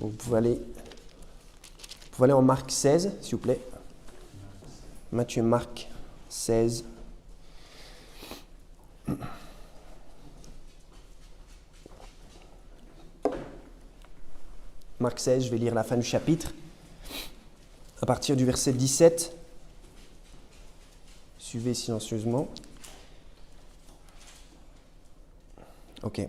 Donc, vous pouvez aller en Marc 16, s'il vous plaît. Matthieu, Marc 16. Marc 16, je vais lire la fin du chapitre. À partir du verset 17. Suivez silencieusement. Ok.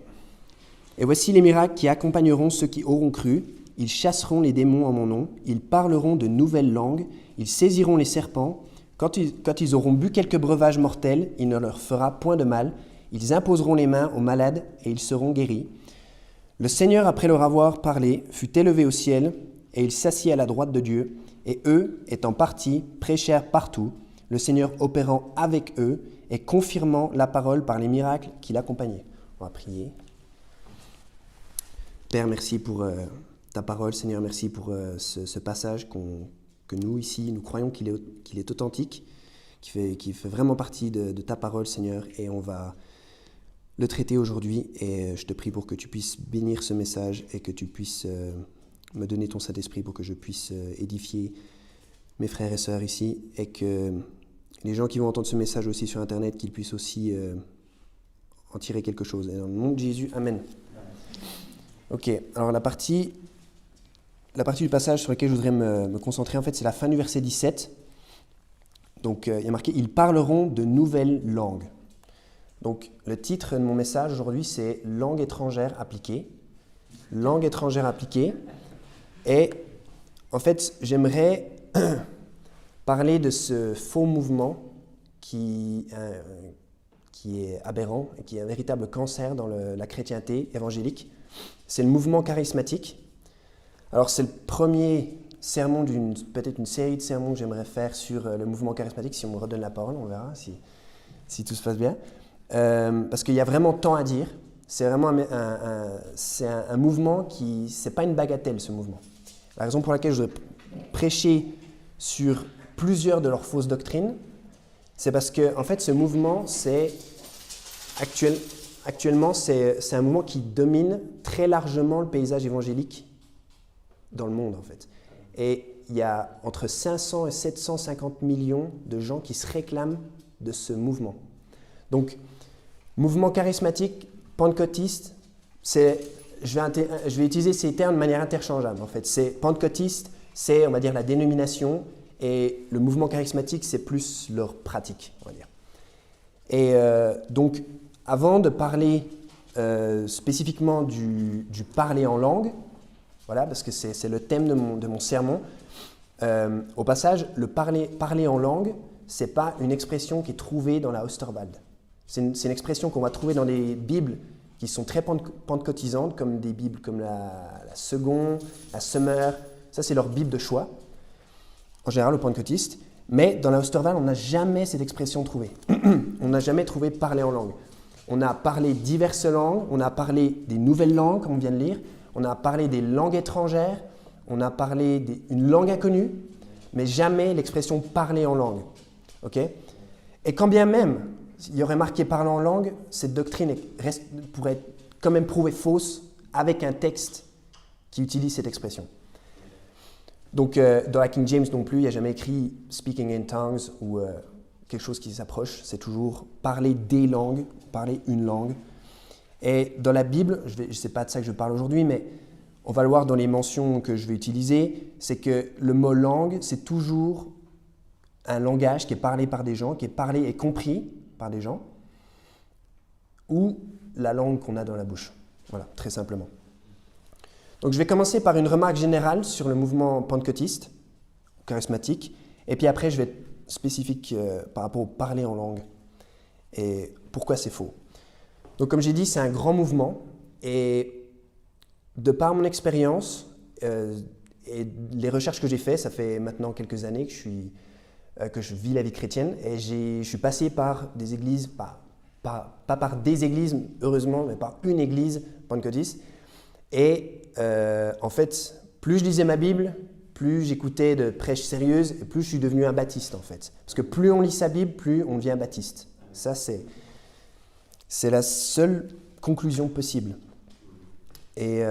Et voici les miracles qui accompagneront ceux qui auront cru. Ils chasseront les démons en mon nom. Ils parleront de nouvelles langues. Ils saisiront les serpents. Quand ils auront bu quelques breuvages mortels, il ne leur fera point de mal. Ils imposeront les mains aux malades et ils seront guéris. Le Seigneur, après leur avoir parlé, fut élevé au ciel et il s'assit à la droite de Dieu. Et eux, étant partis, prêchèrent partout, le Seigneur opérant avec eux et confirmant la parole par les miracles qui l'accompagnaient. On va prier. Père, merci pour ta parole. Seigneur, merci pour ce passage que nous, ici, nous croyons qu'il est authentique, qui fait vraiment partie de ta parole, Seigneur. Et on va le traiter aujourd'hui. Et je te prie pour que tu puisses bénir ce message et que tu puisses me donner ton Saint-Esprit pour que je puisse édifier mes frères et sœurs ici. Et que les gens qui vont entendre ce message aussi sur Internet, qu'ils puissent aussi en tirer quelque chose. Et dans le nom de Jésus, Amen. Ok, alors la partie du passage sur laquelle je voudrais me concentrer, en fait, c'est la fin du verset 17. Donc, il y a marqué « Ils parleront de nouvelles langues ». Donc, le titre de mon message aujourd'hui, c'est « Langue étrangère appliquée ». Langue étrangère appliquée. Et, en fait, j'aimerais parler de ce faux mouvement qui est aberrant et qui est un véritable cancer dans la chrétienté évangélique. C'est le mouvement charismatique. Alors, c'est le premier sermon peut-être une série de sermons que j'aimerais faire sur le mouvement charismatique. Si on me redonne la parole, on verra si tout se passe bien. Parce qu'il y a vraiment tant à dire. C'est vraiment un mouvement qui... C'est pas une bagatelle, ce mouvement. La raison pour laquelle je voudrais prêcher sur plusieurs de leurs fausses doctrines, c'est parce que, en fait, ce mouvement, actuellement, c'est un mouvement qui domine très largement le paysage évangélique dans le monde, en fait. Et il y a entre 500 et 750 millions de gens qui se réclament de ce mouvement. Donc, mouvement charismatique, pentecôtiste, je vais utiliser ces termes de manière interchangeable, en fait. Pentecôtiste, c'est, on va dire, la dénomination, et le mouvement charismatique, c'est plus leur pratique, on va dire. Et donc, avant de parler spécifiquement du parler en langue, voilà, parce que c'est le thème de mon sermon, au passage, le parler en langue, ce n'est pas une expression qui est trouvée dans la Osterwald. C'est une expression qu'on va trouver dans des Bibles qui sont très pentecôtisantes, comme des Bibles comme la Second, la Summer. Ça, c'est leur Bible de choix, en général, le pentecôtiste. Mais dans la Osterwald, on n'a jamais cette expression trouvée. On n'a jamais trouvé parler en langue. On a parlé diverses langues, on a parlé des nouvelles langues, comme on vient de lire, on a parlé des langues étrangères, on a parlé d'une langue inconnue, mais jamais l'expression parler en langue. Okay? Et quand bien même, il y aurait marqué parler en langue, cette doctrine pourrait être quand même prouvée fausse avec un texte qui utilise cette expression. Donc, dans la King James non plus, il n'y a jamais écrit « speaking in tongues » ou quelque chose qui s'approche. C'est toujours parler des langues, parler une langue. Et dans la Bible, je sais pas de ça que je parle aujourd'hui, mais on va le voir dans les mentions que je vais utiliser, c'est que le mot « langue », c'est toujours un langage qui est parlé par des gens, qui est parlé et compris par des gens, ou la langue qu'on a dans la bouche. Voilà, très simplement. Donc, je vais commencer par une remarque générale sur le mouvement pentecôtiste, charismatique, et puis après, je vais être spécifique par rapport au parler en langue et pourquoi c'est faux. Donc, comme j'ai dit, c'est un grand mouvement, et de par mon expérience et les recherches que j'ai faites, ça fait maintenant quelques années que je vis la vie chrétienne, et je suis passé par des églises, pas par des églises, heureusement, mais par une église pentecôtiste. Et en fait, plus je lisais ma Bible, plus j'écoutais de prêches sérieuses, et plus je suis devenu un baptiste, en fait. Parce que plus on lit sa Bible, plus on devient baptiste. Ça, c'est la seule conclusion possible. Et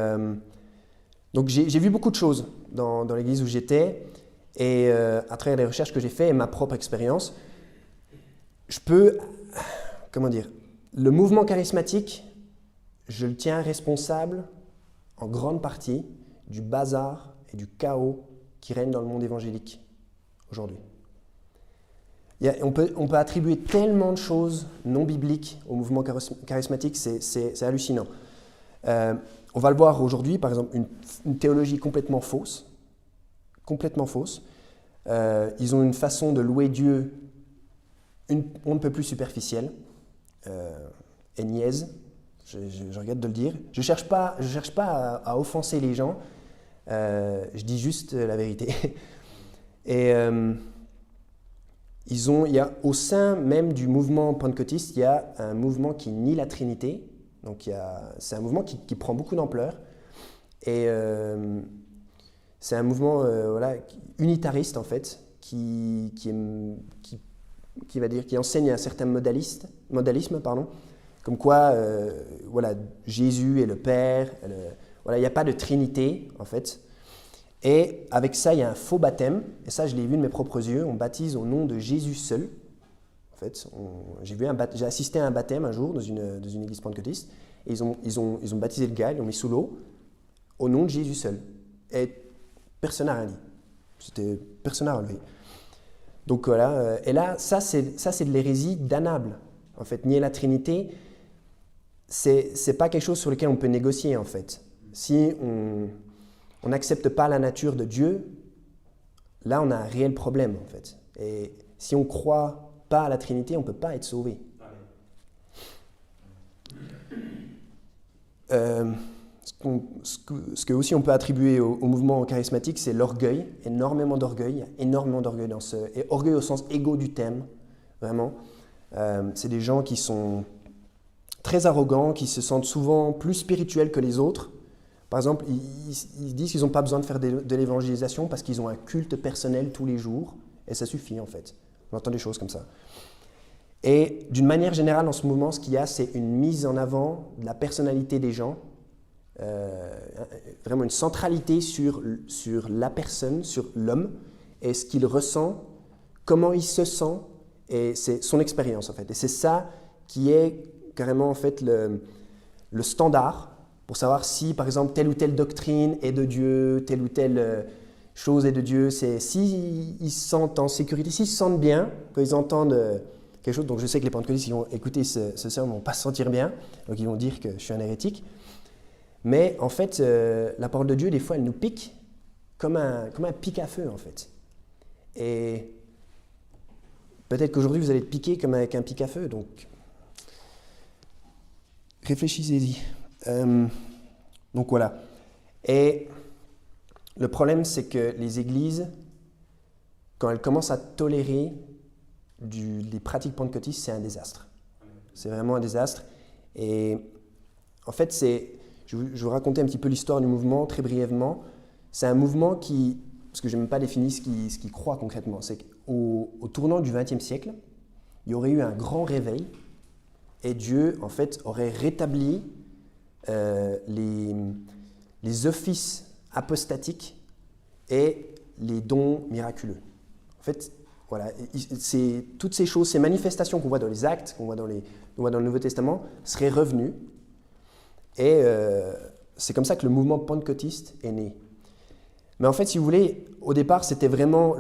Donc j'ai vu beaucoup de choses dans l'église où j'étais, et à travers les recherches que j'ai faites et ma propre expérience, je peux, comment dire, le mouvement charismatique, je le tiens responsable en grande partie du bazar et du chaos qui règne dans le monde évangélique aujourd'hui. On peut attribuer tellement de choses non bibliques au mouvement charismatique, c'est hallucinant. On va le voir aujourd'hui, par exemple, une théologie complètement fausse. Ils ont une façon de louer Dieu on ne peut plus superficielle et niaise. Je regrette de le dire. Je cherche pas à offenser les gens. Je dis juste la vérité. Et il y a, au sein même du mouvement pentecôtiste, il y a un mouvement qui nie la Trinité. Donc c'est un mouvement qui prend beaucoup d'ampleur. Et c'est un mouvement unitariste en fait, qui enseigne un certain modalisme, comme quoi Jésus est le Père. Il n'y a pas de Trinité en fait. Et avec ça, il y a un faux baptême, et ça, je l'ai vu de mes propres yeux. On baptise au nom de Jésus seul. En fait, j'ai assisté à un baptême un jour dans une église pentecôtiste, et ils ont baptisé le gars, ils l'ont mis sous l'eau, au nom de Jésus seul. Et personne n'a rien dit. Personne n'a relevé. Donc voilà, et là, ça c'est de l'hérésie damnable. En fait, nier la Trinité, c'est pas quelque chose sur lequel on peut négocier, en fait. Si on n'accepte pas la nature de Dieu, là on a un réel problème en fait. Et si on ne croit pas à la Trinité, on ne peut pas être sauvé. Ce que aussi on peut attribuer au mouvement charismatique, c'est l'orgueil, énormément d'orgueil. Il y a énormément d'orgueil et orgueil au sens égo du thème, vraiment. C'est des gens qui sont très arrogants, qui se sentent souvent plus spirituels que les autres. Par exemple, ils disent qu'ils n'ont pas besoin de faire de l'évangélisation parce qu'ils ont un culte personnel tous les jours, et ça suffit en fait. On entend des choses comme ça. Et d'une manière générale, dans ce mouvement, ce qu'il y a, c'est une mise en avant de la personnalité des gens, vraiment une centralité sur la personne, sur l'homme, et ce qu'il ressent, comment il se sent, et c'est son expérience en fait. Et c'est ça qui est carrément en fait le standard pour savoir si, par exemple, telle ou telle doctrine est de Dieu, telle ou telle chose est de Dieu. C'est s'ils se sentent en sécurité, s'ils se sentent bien, quand ils entendent quelque chose. Donc je sais que les pentecôtistes qui vont écouter ce sermon ne vont pas se sentir bien, donc ils vont dire que je suis un hérétique. Mais en fait, la parole de Dieu, des fois, elle nous pique comme un pic à feu, en fait. Et peut-être qu'aujourd'hui, vous allez être piqué comme avec un pic à feu, donc réfléchissez-y. Donc voilà. Et le problème, c'est que les églises, quand elles commencent à tolérer les pratiques pentecôtistes, c'est un désastre. C'est vraiment un désastre. Et en fait, je vais vous raconter un petit peu l'histoire du mouvement, très brièvement. C'est un mouvement parce que je n'ai même pas défini ce qu'il croit concrètement, c'est qu'au tournant du XXe siècle, il y aurait eu un grand réveil et Dieu, en fait, aurait rétabli les offices apostatiques et les dons miraculeux. En fait, voilà, toutes ces choses, ces manifestations qu'on voit dans les actes, qu'on voit dans le Nouveau Testament, seraient revenues. Et c'est comme ça que le mouvement pentecôtiste est né. Mais en fait, si vous voulez, au départ, c'était vraiment,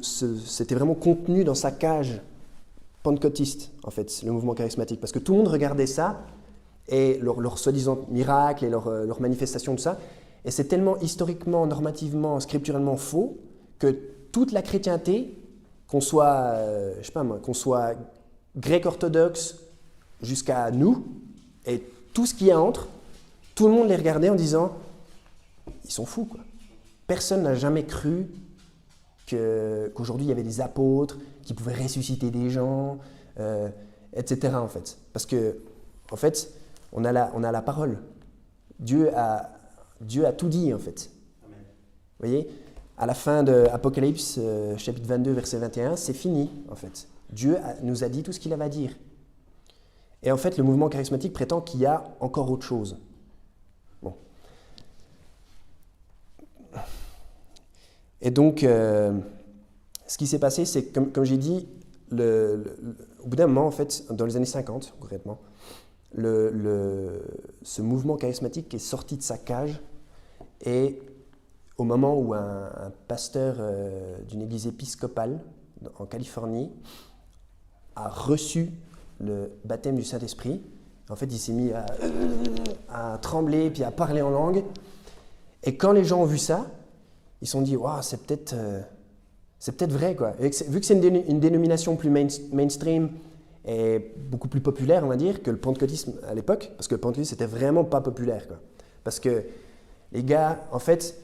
c'était vraiment contenu dans sa cage pentecôtiste, en fait, le mouvement charismatique. Parce que tout le monde regardait ça, et leurs soi-disant miracles, et leurs manifestations, tout ça. Et c'est tellement historiquement, normativement, scripturalement faux, que toute la chrétienté, qu'on soit, qu'on soit grec orthodoxe jusqu'à nous, et tout ce qu'il y a entre, tout le monde les regardait en disant « ils sont fous, quoi ». Personne n'a jamais cru qu'aujourd'hui il y avait des apôtres qui pouvaient ressusciter des gens, etc. en fait. Parce que, en fait, on a la parole. Dieu a tout dit, en fait. Amen. Vous voyez, à la fin de Apocalypse, chapitre 22, verset 21, c'est fini, en fait. Dieu nous a dit tout ce qu'il avait à dire. Et en fait, le mouvement charismatique prétend qu'il y a encore autre chose. Bon. Et donc, ce qui s'est passé, c'est que, comme j'ai dit, au bout d'un moment, en fait, dans les années 50, concrètement, ce mouvement charismatique est sorti de sa cage et au moment où un pasteur d'une église épiscopale en Californie a reçu le baptême du Saint-Esprit, en fait, il s'est mis à trembler puis à parler en langue. Et quand les gens ont vu ça, ils se sont dit, waouh, c'est peut-être vrai, quoi. Et vu que c'est une dénomination plus mainstream et beaucoup plus populaire, on va dire, que le pentecôtisme à l'époque, parce que le pentecôtisme n'était vraiment pas populaire, quoi. Parce que les gars, en fait,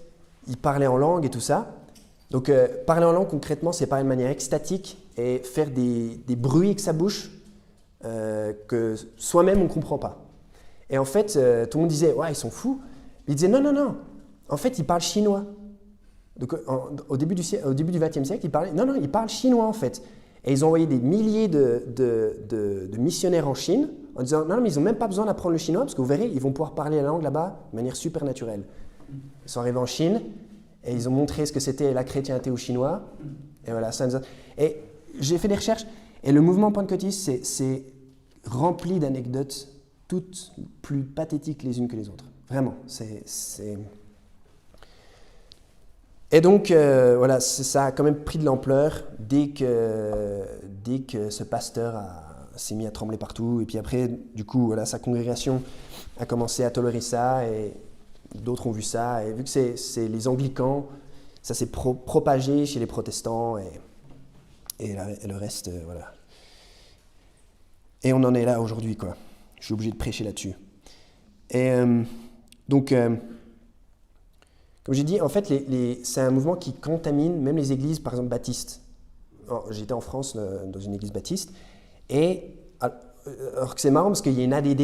ils parlaient en langue et tout ça. Donc, parler en langue, concrètement, c'est parler de manière extatique et faire des bruits avec sa bouche que soi-même, on ne comprend pas. Et en fait, tout le monde disait, ouais, ils sont fous. Ils disaient, non, non, non. En fait, ils parlent chinois. Donc, au début du XXe siècle, ils parlent chinois, en fait. Et ils ont envoyé des milliers de missionnaires en Chine en disant, non, mais ils n'ont même pas besoin d'apprendre le chinois parce que vous verrez, ils vont pouvoir parler la langue là-bas de manière super naturelle. Ils sont arrivés en Chine et ils ont montré ce que c'était la chrétienté aux Chinois. Et voilà, et j'ai fait des recherches et le mouvement pentecôtiste, c'est rempli d'anecdotes toutes plus pathétiques les unes que les autres. Vraiment, Et donc, voilà, ça a quand même pris de l'ampleur dès que ce pasteur s'est mis à trembler partout. Et puis après, du coup, voilà, sa congrégation a commencé à tolérer ça et d'autres ont vu ça. Et vu que c'est les anglicans, ça s'est propagé chez les protestants et le reste, voilà. Et on en est là aujourd'hui, quoi. Je suis obligé de prêcher là-dessus. Et donc... Comme j'ai dit, en fait, c'est un mouvement qui contamine même les églises, par exemple, baptistes. J'étais en France dans une église baptiste, et alors que c'est marrant parce qu'il y a une ADD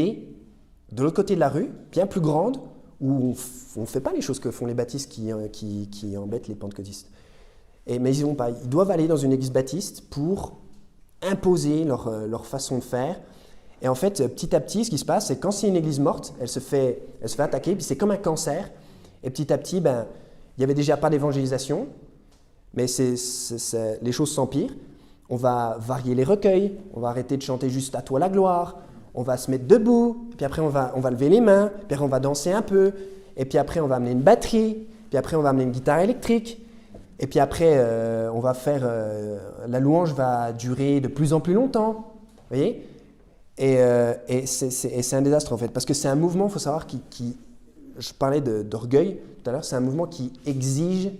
de l'autre côté de la rue, bien plus grande, où on ne fait pas les choses que font les baptistes qui embêtent les pentecôtistes. Mais ils vont pas. Ils doivent aller dans une église baptiste pour imposer leur façon de faire. Et en fait, petit à petit, ce qui se passe, c'est que quand c'est une église morte, elle se fait attaquer, puis c'est comme un cancer. Et petit à petit, il n'y avait déjà pas d'évangélisation, mais les choses s'empirent. On va varier les recueils, on va arrêter de chanter juste « À toi la gloire », on va se mettre debout, puis après on va lever les mains, puis après on va danser un peu, et puis après on va amener une batterie, puis après on va amener une guitare électrique, et puis après on va faire… la louange va durer de plus en plus longtemps, vous voyez ? Et c'est un désastre en fait, parce que c'est un mouvement, il faut savoir, qui je parlais d'orgueil tout à l'heure, c'est un mouvement qui exige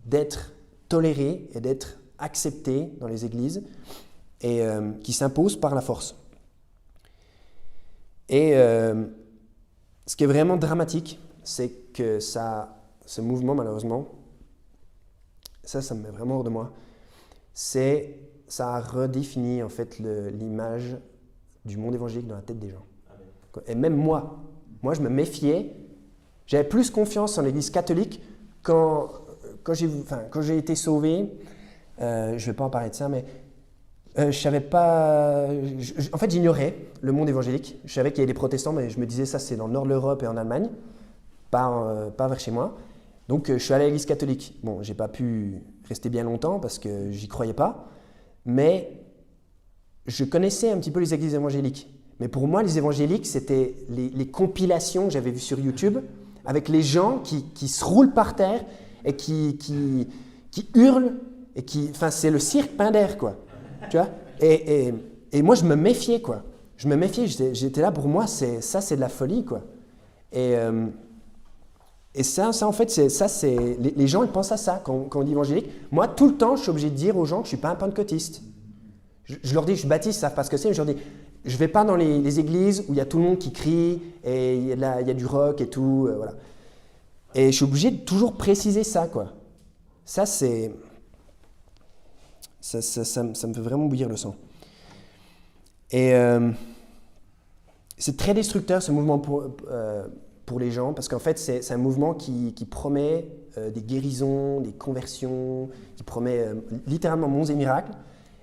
d'être toléré et d'être accepté dans les églises et qui s'impose par la force. Et ce qui est vraiment dramatique, c'est que ce mouvement, malheureusement, ça me met vraiment hors de moi, ça a redéfini en fait l'image du monde évangélique dans la tête des gens. Et même moi, je me méfiais. J'avais plus confiance en l'Église catholique quand j'ai été sauvé. Je ne vais pas en parler de ça, mais je savais pas. En fait, j'ignorais le monde évangélique. Je savais qu'il y avait des protestants, mais je me disais ça, c'est dans le nord de l'Europe et en Allemagne, pas vers chez moi. Donc, je suis allé à l'Église catholique. Bon, j'ai pas pu rester bien longtemps parce que j'y croyais pas, mais je connaissais un petit peu les églises évangéliques. Mais pour moi, les évangéliques, c'était les compilations que j'avais vues sur YouTube, avec les gens qui se roulent par terre et qui hurlent, et c'est le cirque Pinder, quoi. Tu vois ? Et moi, je me méfiais, quoi. Je me méfiais, j'étais là, pour moi, c'est de la folie, quoi. Et ça, en fait, les gens, ils pensent à ça quand on dit évangélique. Moi, tout le temps, je suis obligé de dire aux gens que je ne suis pas un pentecôtiste. Je leur dis, je suis baptiste, ils ne savent pas ce que c'est, mais je leur dis, je ne vais pas dans les églises où il y a tout le monde qui crie et il y a du rock et tout, voilà. Et je suis obligé de toujours préciser ça, quoi. Ça, ça me fait vraiment bouillir le sang. Et c'est très destructeur, ce mouvement pour les gens, parce qu'en fait, c'est un mouvement qui promet des guérisons, des conversions, qui promet littéralement monts et miracles,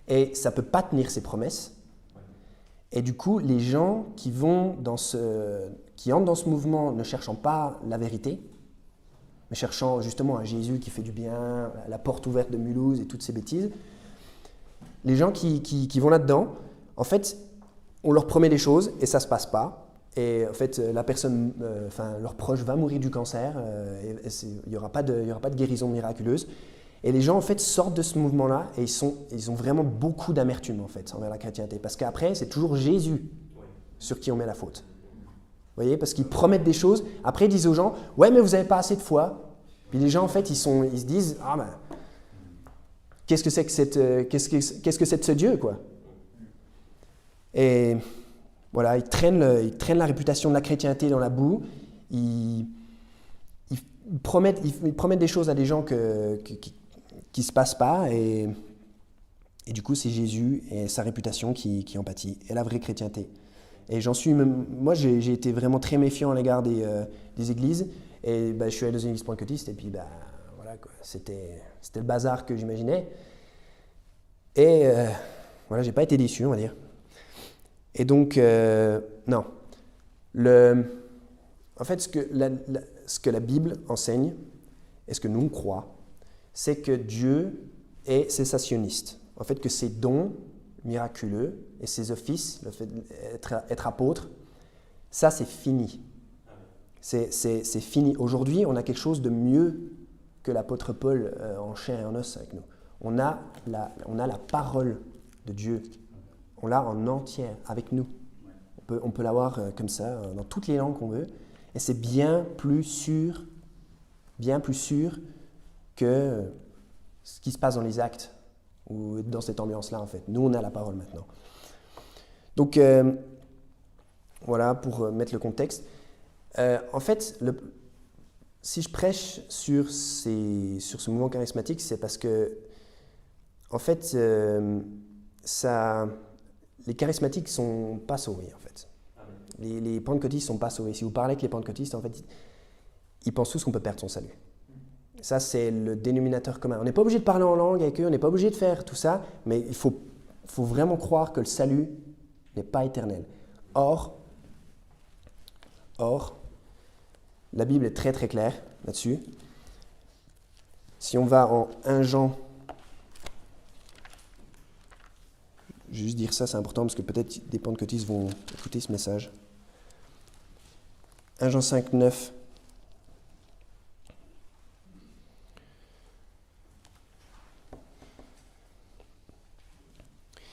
et ça ne peut pas tenir ses promesses. Et du coup, les gens qui entrent dans ce mouvement ne cherchant pas la vérité, mais cherchant justement un Jésus qui fait du bien, la porte ouverte de Mulhouse et toutes ces bêtises. Les gens qui vont là-dedans, en fait, on leur promet des choses et ça ne se passe pas. Et en fait, la personne, leur proche va mourir du cancer, et il n'y aura pas de guérison miraculeuse. Et les gens, en fait, sortent de ce mouvement-là et ils ont vraiment beaucoup d'amertume, en fait, envers la chrétienté. Parce qu'après, c'est toujours Jésus sur qui on met la faute. Vous voyez, parce qu'ils promettent des choses. Après, ils disent aux gens, « Ouais, mais vous n'avez pas assez de foi. » Puis les gens, en fait, ils se disent, « Ah ben, qu'est-ce que c'est que ce Dieu, quoi ?» Et voilà, ils traînent la réputation de la chrétienté dans la boue. Ils promettent des choses à des gens qui ne se passent pas. Et du coup, c'est Jésus et sa réputation qui en pâtit. Et la vraie chrétienté. Et moi, j'ai été vraiment très méfiant à l'égard des églises. Et je suis allé dans une église pentecôtiste. Et puis, voilà, quoi, c'était le bazar que j'imaginais. Et voilà, j'ai pas été déçu, on va dire. Et donc, non. En fait, ce que la Bible enseigne, et ce que nous on croit, c'est que Dieu est cessationniste. En fait, que ses dons miraculeux et ses offices, le fait d'être apôtre, ça c'est fini. C'est fini. Aujourd'hui, on a quelque chose de mieux que l'apôtre Paul en chair et en os avec nous. On a la parole de Dieu. On l'a en entière avec nous. On peut l'avoir comme ça, dans toutes les langues qu'on veut. Et c'est bien plus sûr que ce qui se passe dans les actes ou dans cette ambiance-là, en fait. Nous, on a la parole maintenant. Donc, voilà, pour mettre le contexte. En fait, si je prêche sur ce mouvement charismatique, c'est parce que, en fait, les charismatiques ne sont pas sauvés, en fait. Les pentecôtistes ne sont pas sauvés. Si vous parlez avec les pentecôtistes, en fait, ils pensent tous qu'on peut perdre son salut. Ça, c'est le dénominateur commun. On n'est pas obligé de parler en langue avec eux, on n'est pas obligé de faire tout ça, mais il faut vraiment croire que le salut n'est pas éternel. Or, la Bible est très très claire là-dessus. Si on va en 1 Jean, je vais juste dire ça, c'est important parce que peut-être des pentecôtistes vont écouter ce message. 1 Jean 5, 9.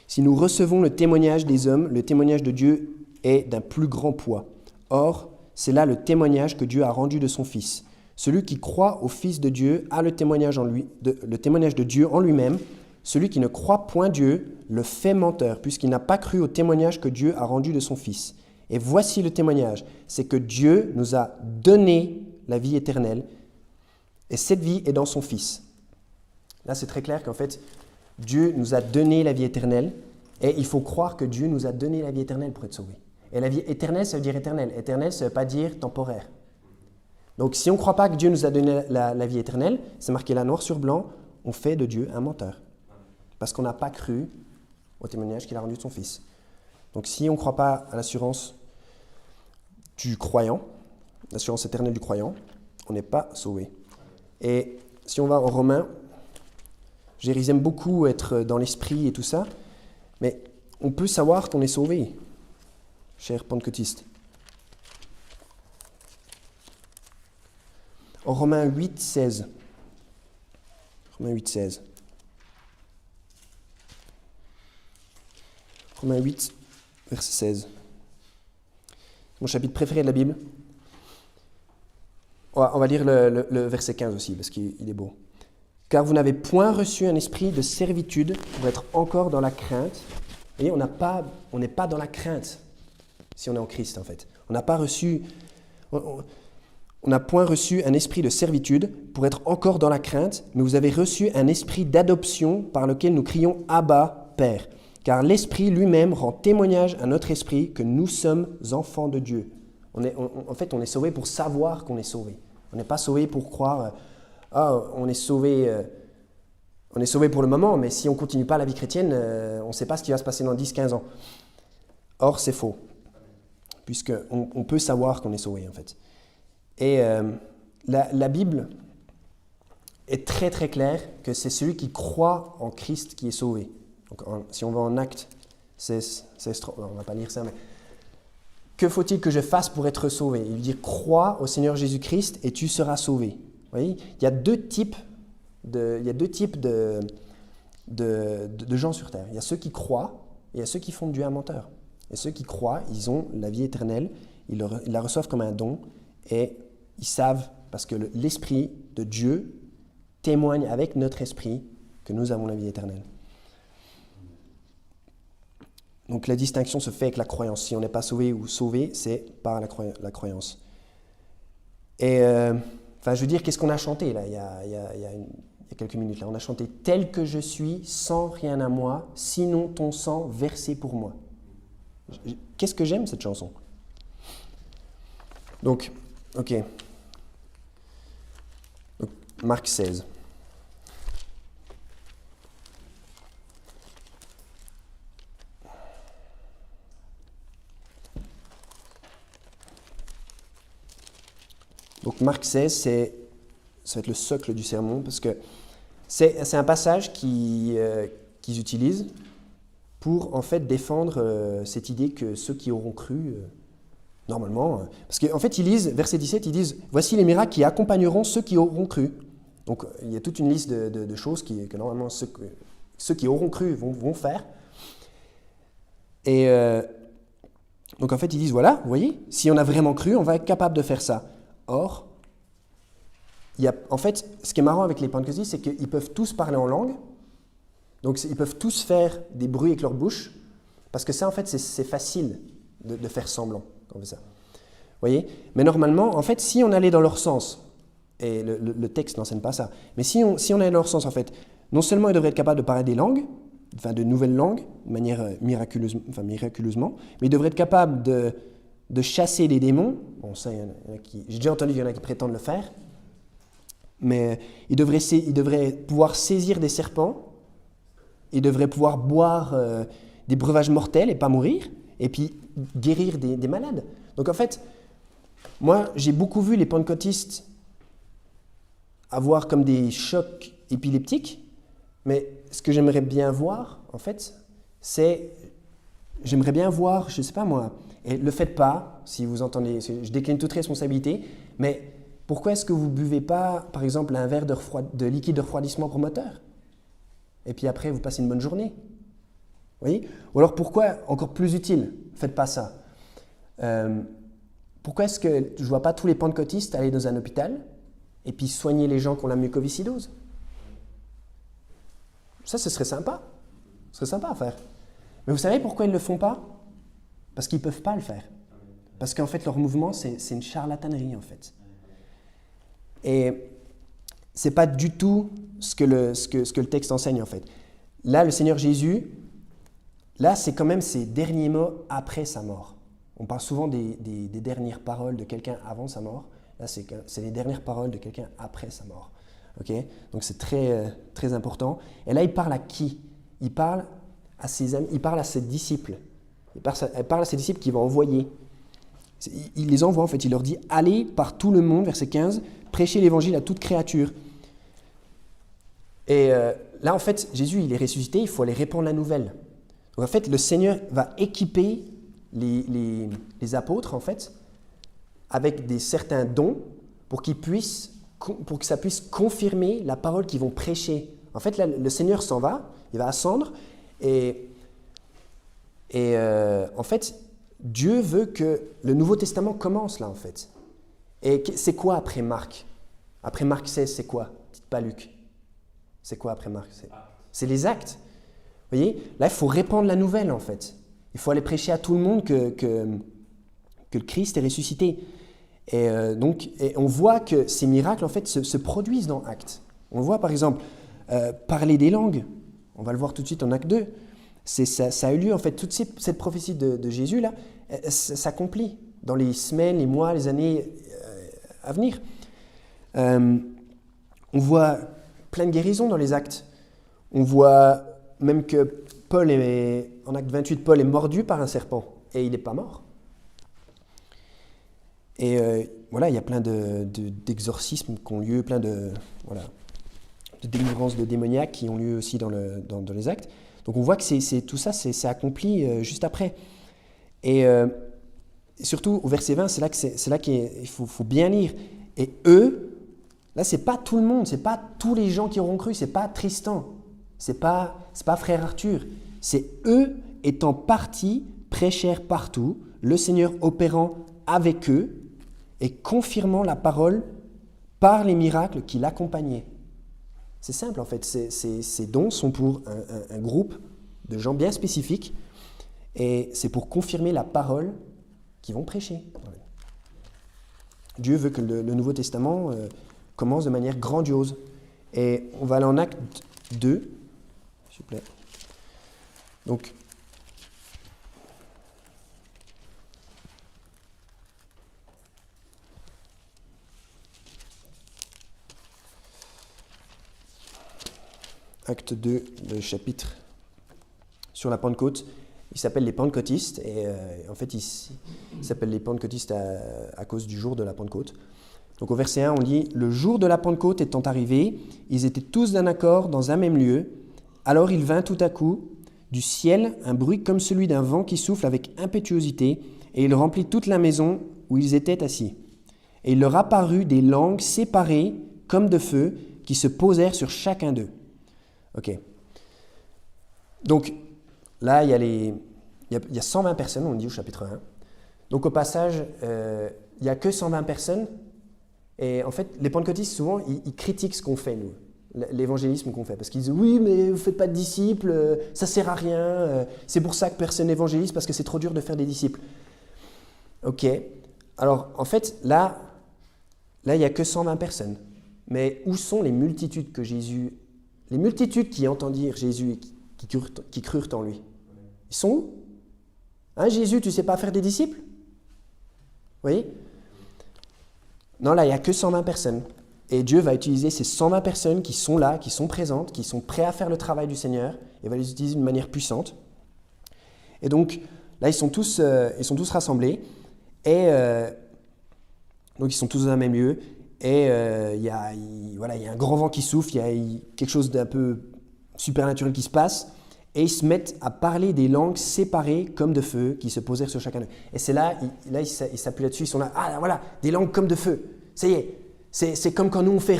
Si nous recevons le témoignage des hommes, le témoignage de Dieu est d'un plus grand poids. Or, c'est là le témoignage que Dieu a rendu de son Fils. Celui qui croit au Fils de Dieu a le témoignage de Dieu en lui-même. Celui qui ne croit point Dieu le fait menteur, puisqu'il n'a pas cru au témoignage que Dieu a rendu de son Fils. Et voici le témoignage, c'est que Dieu nous a donné la vie éternelle, et cette vie est dans son Fils. Là, c'est très clair qu'en fait, Dieu nous a donné la vie éternelle, et il faut croire que Dieu nous a donné la vie éternelle pour être sauvé. Et la vie éternelle, ça veut dire éternelle. Éternelle, ça ne veut pas dire temporaire. Donc, si on ne croit pas que Dieu nous a donné la vie éternelle, c'est marqué là noir sur blanc, on fait de Dieu un menteur. Parce qu'on n'a pas cru au témoignage qu'il a rendu de son Fils. Donc, si on ne croit pas à l'assurance du croyant, l'assurance éternelle du croyant, on n'est pas sauvé. Et si on va en Romains, ils aiment beaucoup être dans l'esprit et tout ça, mais on peut savoir qu'on est sauvé, chers pentecôtistes. En Romains 8, 16. Romains 8, 16. Romains 8, verset 16. Mon chapitre préféré de la Bible. On va lire le verset 15 aussi, parce qu'il est beau. « Car vous n'avez point reçu un esprit de servitude pour être encore dans la crainte. » Vous voyez, on n'est pas dans la crainte si on est en Christ, en fait. On n'a point reçu un esprit de servitude pour être encore dans la crainte, mais vous avez reçu un esprit d'adoption par lequel nous crions « Abba, Père ». Car l'Esprit lui-même rend témoignage à notre esprit que nous sommes enfants de Dieu. En fait, on est sauvé pour savoir qu'on est sauvé. On n'est pas sauvé pour croire on est sauvé pour le moment, mais si on ne continue pas la vie chrétienne, on ne sait pas ce qui va se passer dans 10-15 ans. Or, c'est faux, puisqu'on peut savoir qu'on est sauvé, en fait. Et la Bible, est très très clair que c'est celui qui croit en Christ qui est sauvé. Donc, si on va en Actes 16, on ne va pas lire ça, mais que faut-il que je fasse pour être sauvé? Il dit crois au Seigneur Jésus-Christ et tu seras sauvé. Vous voyez, il y a deux types de gens sur terre. Il y a ceux qui croient et il y a ceux qui font de Dieu un menteur. Et ceux qui croient, ils ont la vie éternelle, ils la reçoivent comme un don et ils savent, parce que l'Esprit de Dieu témoigne avec notre esprit que nous avons la vie éternelle. Donc la distinction se fait avec la croyance. Si on n'est pas sauvé ou sauvé, c'est par la croyance. Et je veux dire, qu'est-ce qu'on a chanté là, il y a quelques minutes là? On a chanté « Tel que je suis, sans rien à moi, sinon ton sang versé pour moi ». Qu'est-ce que j'aime cette chanson? Donc, ok. Donc, Marc 16. Donc Marc 16, ça va être le socle du sermon, parce que c'est un passage qu'ils utilisent pour en fait défendre cette idée que ceux qui auront cru, normalement, parce qu'en fait ils lisent, verset 17, ils disent « Voici les miracles qui accompagneront ceux qui auront cru ». Donc il y a toute une liste de choses que normalement ceux qui auront cru vont faire. Et donc en fait ils disent « Voilà, vous voyez, si on a vraiment cru, on va être capable de faire ça ». Or, en fait, ce qui est marrant avec les pentecôtistes, c'est qu'ils peuvent tous parler en langue, donc ils peuvent tous faire des bruits avec leur bouche, parce que ça, en fait, c'est facile de faire semblant comme ça. Vous voyez? Mais normalement, en fait, si on allait dans leur sens, et le texte n'enseigne pas ça, mais si on allait dans leur sens, en fait, non seulement ils devraient être capables de parler des langues, enfin de nouvelles langues, de manière miraculeusement, mais ils devraient être capables de chasser des démons. Bon, ça, j'ai déjà entendu qu'il y en a qui prétendent le faire, mais ils devraient pouvoir saisir des serpents, ils devraient pouvoir boire des breuvages mortels et pas mourir, et puis guérir des malades. Donc en fait, moi, j'ai beaucoup vu les pentecôtistes avoir comme des chocs épileptiques, mais ce que j'aimerais bien voir, en fait, j'aimerais bien voir, je ne sais pas moi, et ne le faites pas, si vous entendez, je décline toute responsabilité, mais pourquoi est-ce que vous ne buvez pas, par exemple, un verre de liquide de refroidissement pour moteur? Et puis après, vous passez une bonne journée. Vous voyez? Ou alors pourquoi, encore plus utile, ne faites pas ça. Pourquoi est-ce que je ne vois pas tous les pentecôtistes aller dans un hôpital et puis soigner les gens qui ont la mucoviscidose? Ça, ce serait sympa. Ce serait sympa à faire. Mais vous savez pourquoi ils ne le font pas? Parce qu'ils ne peuvent pas le faire. Parce qu'en fait, leur mouvement, c'est une charlatanerie, en fait. Et ce n'est pas du tout ce que le texte enseigne, en fait. Là, le Seigneur Jésus, là, c'est quand même ses derniers mots après sa mort. On parle souvent des dernières paroles de quelqu'un avant sa mort. Là, c'est les dernières paroles de quelqu'un après sa mort. Okay? Donc, c'est très, très important. Et là, il parle à qui? Il parle à ses amis, il parle à ses disciples. Il parle à ses disciples qu'il va envoyer. Il les envoie, en fait. Il leur dit « Allez par tout le monde, verset 15, prêchez l'évangile à toute créature. » Et là, en fait, Jésus, il est ressuscité, il faut aller répandre la nouvelle. Donc, en fait, le Seigneur va équiper les apôtres, en fait, avec certains dons pour que ça puisse confirmer la parole qu'ils vont prêcher. En fait, là, le Seigneur s'en va, il va ascendre, et en fait, Dieu veut que le Nouveau Testament commence là, en fait. Et c'est quoi après Marc? Après Marc 16, c'est quoi? Dites pas Luc. C'est quoi après Marc? C'est les actes. Vous voyez? Là, il faut répandre la nouvelle, en fait. Il faut aller prêcher à tout le monde que le Christ est ressuscité. Et donc, on voit que ces miracles, en fait, se produisent dans Actes. On voit, par exemple, parler des langues. On va le voir tout de suite en Acte 2. Ça a eu lieu, en fait, toute cette prophétie de Jésus, là, s'accomplit dans les semaines, les mois, les années à venir. On voit plein de guérisons dans les actes. On voit même que en acte 28, Paul est mordu par un serpent et il n'est pas mort. Et voilà, il y a plein d'exorcismes qui ont lieu, plein de... Voilà. de délivrance de démoniaques qui ont lieu aussi dans les actes. Donc on voit que tout ça, c'est accompli juste après. Et surtout, au verset 20, c'est là qu'il faut bien lire. Et eux, là, c'est pas tout le monde, c'est pas tous les gens qui auront cru, c'est pas Tristan, c'est pas frère Arthur, c'est eux étant partis, prêchèrent partout, le Seigneur opérant avec eux et confirmant la parole par les miracles qui l'accompagnaient. C'est simple en fait, ces dons sont pour un groupe de gens bien spécifiques et c'est pour confirmer la parole qu'ils vont prêcher. Dieu veut que le Nouveau Testament commence de manière grandiose. Et on va aller en acte 2, s'il vous plaît. Donc, acte 2, le chapitre sur la Pentecôte. Il s'appelle les Pentecôtistes, et en fait, il s'appelle les Pentecôtistes à cause du jour de la Pentecôte. Donc au verset 1, on dit « Le jour de la Pentecôte étant arrivé, ils étaient tous d'un accord dans un même lieu. Alors il vint tout à coup du ciel un bruit comme celui d'un vent qui souffle avec impétuosité, et il remplit toute la maison où ils étaient assis. Et il leur apparut des langues séparées comme de feu, qui se posèrent sur chacun d'eux. » Ok. Donc, là, il y a 120 personnes, on dit au chapitre 1. Donc, au passage, il n'y a que 120 personnes. Et en fait, les pentecôtistes, souvent, ils critiquent ce qu'on fait, nous, l'évangélisme qu'on fait. Parce qu'ils disent, oui, mais vous ne faites pas de disciples, ça ne sert à rien. C'est pour ça que personne n'évangélise, parce que c'est trop dur de faire des disciples. Ok. Alors, en fait, là, il n'y a que 120 personnes. Mais où sont les multitudes que Jésus... Les multitudes qui entendirent Jésus et qui crurent en lui? Ils sont où? Hein, Jésus, tu ne sais pas faire des disciples? Vous voyez? Non, là, il n'y a que 120 personnes. Et Dieu va utiliser ces 120 personnes qui sont là, qui sont présentes, qui sont prêts à faire le travail du Seigneur, et va les utiliser d'une manière puissante. Et donc, là, ils sont tous rassemblés, et donc ils sont tous dans un même lieu, et il y a un grand vent qui souffle, il y a quelque chose d'un peu supernaturel qui se passe, et ils se mettent à parler des langues séparées comme de feu qui se posèrent sur chacun d'eux. Et c'est là, ils s'appuient là-dessus, ils sont là, ah voilà, des langues comme de feu, ça y est, c'est comme quand nous on fait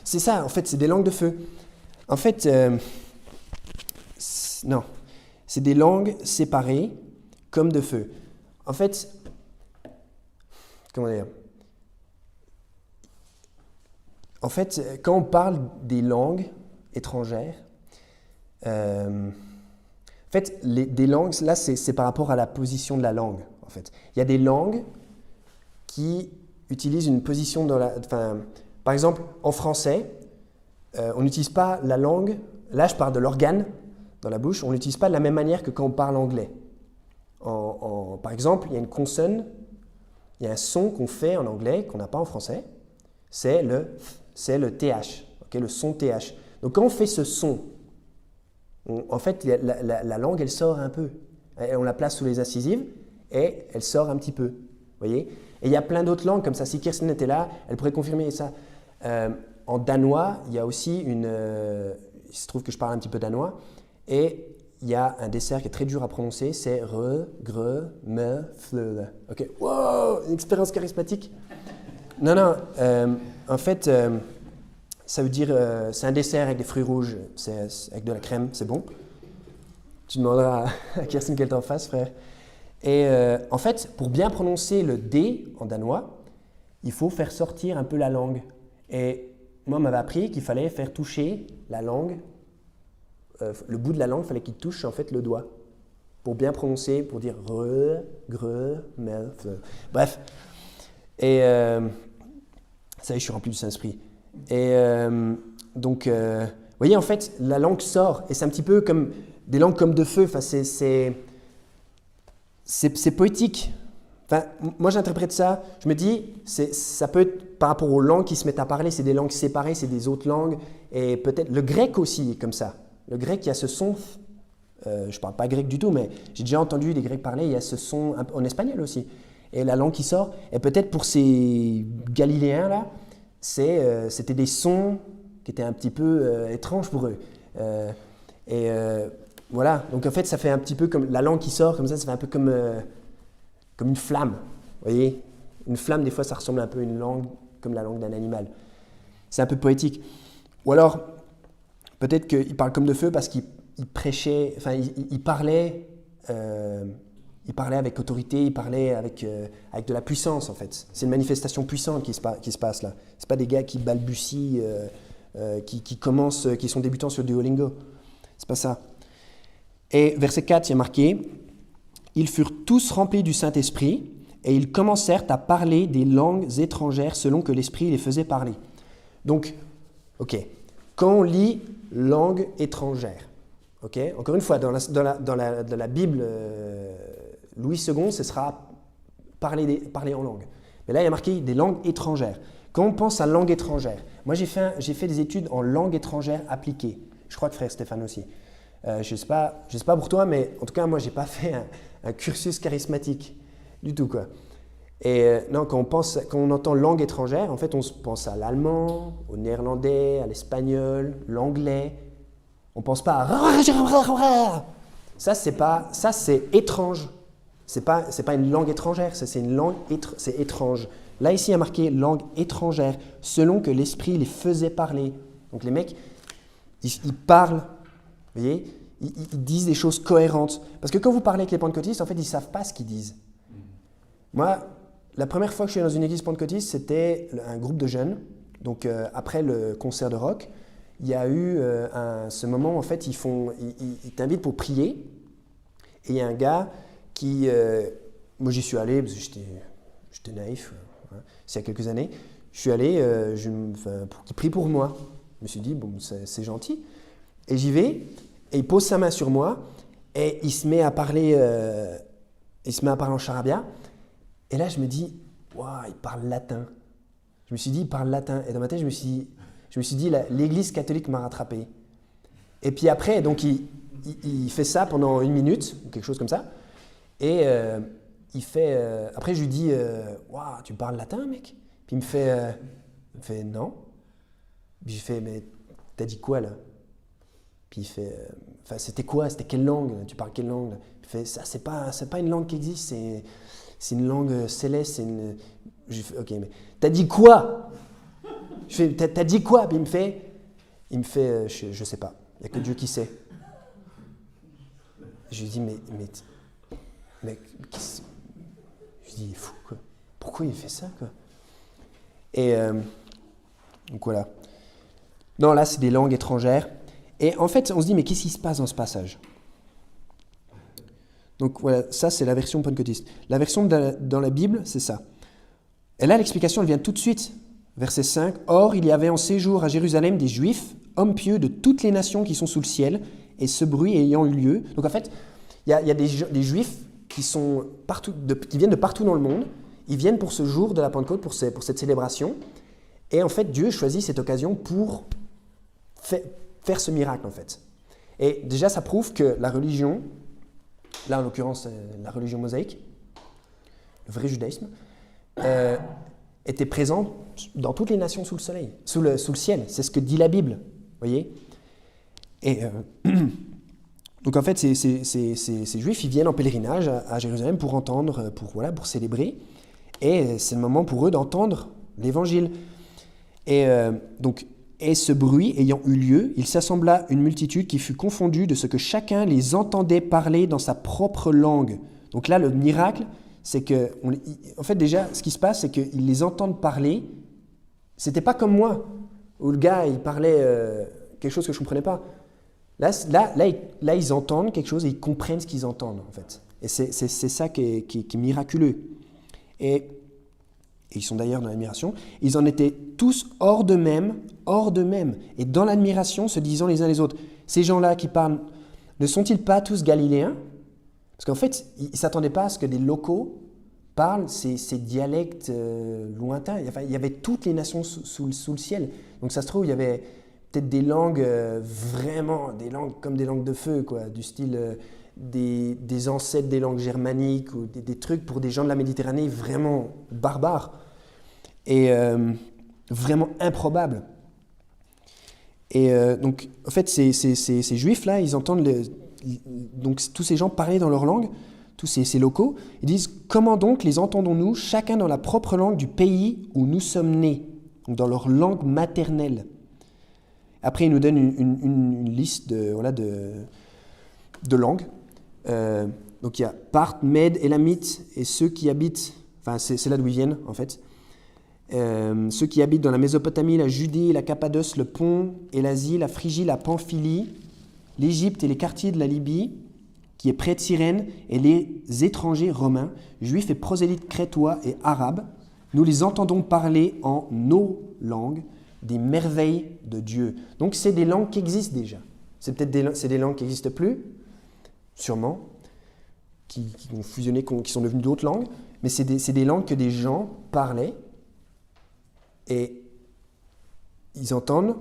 c'est ça, en fait, c'est des langues de feu. En fait, non, c'est des langues séparées comme de feu. En fait, comment dire? En fait, quand on parle des langues étrangères, en fait, des langues, là, c'est par rapport à la position de la langue. En fait, il y a des langues qui utilisent une position dans la. Enfin, par exemple, en français, on n'utilise pas la langue. Là, je parle de l'organe dans la bouche. On n'utilise pas de la même manière que quand on parle anglais. Par exemple, il y a une consonne, il y a un son qu'on fait en anglais qu'on n'a pas en français. C'est le TH, okay, le son TH. Donc quand on fait ce son, en fait, la langue, elle sort un peu. On la place sous les incisives et elle sort un petit peu. Voyez? Et il y a plein d'autres langues comme ça. Si Kirsten était là, elle pourrait confirmer ça. En danois, il y a aussi il se trouve que je parle un petit peu danois. Et il y a un dessert qui est très dur à prononcer, c'est re, gre, me, fleu. Ok, wow, une expérience charismatique. Non, en fait, ça veut dire, c'est un dessert avec des fruits rouges, c'est avec de la crème, c'est bon. Tu demanderas à Kirsten qu'elle t'en fasse, frère. Et en fait, pour bien prononcer le D en danois, il faut faire sortir un peu la langue. Et moi, on m'avait appris qu'il fallait faire toucher la langue, le bout de la langue, il fallait qu'il touche en fait le doigt, pour bien prononcer, pour dire re, gre, me, fleu. Bref. Et ça y est, je suis rempli du Saint-Esprit. Et donc, vous voyez, en fait, la langue sort, et c'est un petit peu comme des langues comme de feu. Enfin, c'est poétique. Enfin, moi, j'interprète ça, je me dis, ça peut être par rapport aux langues qui se mettent à parler, c'est des langues séparées, c'est des autres langues, et peut-être le grec aussi est comme ça. Le grec, il y a ce son, je ne parle pas grec du tout, mais j'ai déjà entendu des Grecs parler, il y a ce son en espagnol aussi. Et la langue qui sort, et peut-être pour ces Galiléens-là, c'était des sons qui était un petit peu étrange pour eux. Voilà, donc en fait, ça fait un petit peu comme la langue qui sort, comme ça fait un peu comme une flamme. Vous voyez, une flamme, des fois, ça ressemble un peu à une langue, comme la langue d'un animal. C'est un peu poétique. Ou alors, peut-être qu'il parle comme de feu parce qu'il prêchait, enfin, il parlait avec autorité, il parlait avec de la puissance, en fait. C'est une manifestation puissante qui se passe là. Ce pas des gars qui balbutient, qui sont débutants sur Duolingo. C'est pas ça. Et verset 4, il y a marqué « Ils furent tous remplis du Saint-Esprit et ils commencèrent à parler des langues étrangères selon que l'Esprit les faisait parler. » Donc, ok, quand on lit « langue étrangère », ok, encore une fois, dans la Bible, Louis II, ce sera parler en langue. Mais là, il y a marqué des langues étrangères. Quand on pense à langue étrangère, moi j'ai fait des études en langue étrangère appliquée. Je crois que frère Stéphane aussi. Je ne sais pas pour toi, mais en tout cas, moi, je n'ai pas fait un cursus charismatique du tout, quoi. Et non, quand on entend langue étrangère, en fait, on pense à l'allemand, au néerlandais, à l'espagnol, l'anglais. On ne pense pas à... Ça, c'est étrange. C'est pas une langue étrangère, c'est une langue c'est étrange. Là, ici, il y a marqué langue étrangère, selon que l'Esprit les faisait parler. Donc les mecs, ils parlent. Vous voyez, ils disent des choses cohérentes. Parce que quand vous parlez avec les pentecôtistes, en fait, ils ne savent pas ce qu'ils disent. Moi, la première fois que je suis dans une église pentecôtiste, c'était un groupe de jeunes. Donc, après le concert de rock, il y a eu ce moment, en fait, ils t'invitent pour prier. Et il y a un gars qui... moi, j'y suis allé parce que j'étais naïf, hein, c'est il y a quelques années. Je suis allé pour qu'il prie pour moi. Je me suis dit, bon, c'est gentil. Et j'y vais, et il pose sa main sur moi, et il se met à parler en charabia. Et là, je me dis, waouh, il parle latin. Je me suis dit, il parle latin. Et dans ma tête, je me suis dit, l'Église catholique m'a rattrapé. Et puis après, donc, il fait ça pendant 1 minute, ou quelque chose comme ça. Et après, je lui dis, waouh, tu parles latin, mec? Puis il me fait non. Puis je fais, mais t'as dit quoi, là? Puis il fait, c'était quoi? C'était quelle langue? Tu parles quelle langue? Il fait, ça, c'est pas une langue qui existe, c'est une langue céleste. Je fais, ok, mais t'as dit quoi? Je fais, t'as dit quoi? Puis il me fait, je sais pas. Il n'y a que Dieu qui sait. Je lui dis, mais je dis, il est fou, quoi. Pourquoi il fait ça, quoi? Et donc voilà. Non, là, c'est des langues étrangères. Et en fait, on se dit, mais qu'est-ce qui se passe dans ce passage? Donc voilà, ça, c'est la version pentecôtiste. La version dans la Bible, c'est ça. Et là, l'explication, elle vient tout de suite. Verset 5. « Or, il y avait en séjour à Jérusalem des Juifs, hommes pieux de toutes les nations qui sont sous le ciel, et ce bruit ayant eu lieu. » Donc en fait, il y a des Juifs qui sont qui viennent de partout dans le monde. Ils viennent pour ce jour de la Pentecôte, pour cette célébration. Et en fait, Dieu choisit cette occasion pour faire ce miracle, en fait. Et déjà, ça prouve que la religion, là en l'occurrence la religion mosaïque, le vrai judaïsme, était présent dans toutes les nations sous le soleil, sous le ciel. C'est ce que dit la Bible, voyez. Et donc en fait, ces Juifs, ils viennent en pèlerinage à Jérusalem pour entendre, pour célébrer. Et c'est le moment pour eux d'entendre l'Évangile. Et donc, et ce bruit ayant eu lieu, il s'assembla une multitude qui fut confondue de ce que chacun les entendait parler dans sa propre langue. Donc là, le miracle, c'est que, en fait déjà, ce qui se passe, c'est qu'ils les entendent parler. C'était pas comme moi, où le gars, il parlait quelque chose que je ne comprenais pas. Là, ils entendent quelque chose et ils comprennent ce qu'ils entendent, en fait. Et c'est ça qui est miraculeux. Et ils sont d'ailleurs dans l'admiration. Ils en étaient tous hors d'eux-mêmes, et dans l'admiration, se disant les uns les autres, ces gens-là qui parlent, ne sont-ils pas tous galiléens? Parce qu'en fait, ils ne s'attendaient pas à ce que des locaux parlent ces dialectes lointains. Enfin, il y avait toutes les nations sous le ciel. Donc ça se trouve, il y avait peut-être des langues vraiment, des langues comme des langues de feu, quoi, du style des ancêtres des langues germaniques ou des trucs pour des gens de la Méditerranée vraiment barbares et vraiment improbables. Et donc, en fait, ces juifs-là, ils entendent donc, tous ces gens parler dans leur langue, tous ces locaux. Ils disent, comment donc les entendons-nous, chacun dans la propre langue du pays où nous sommes nés, donc dans leur langue maternelle. Après, ils nous donnent une liste de langues. Donc, il y a Parthes, Mèdes, Élamites et ceux qui habitent, enfin, c'est là d'où ils viennent, en fait. Ceux qui habitent dans la Mésopotamie, la Judée, la Cappadoce, le Pont et l'Asie, la Phrygie, la Pamphylie, l'Égypte et les quartiers de la Libye, qui est près de Cyrène, et les étrangers romains, juifs et prosélytes crétois et arabes, nous les entendons parler en nos langues des merveilles de Dieu. Donc c'est des langues qui existent déjà. C'est des langues qui n'existent plus, sûrement, qui ont fusionné, qui sont devenues d'autres langues, mais c'est des langues que des gens parlaient. Et ils entendent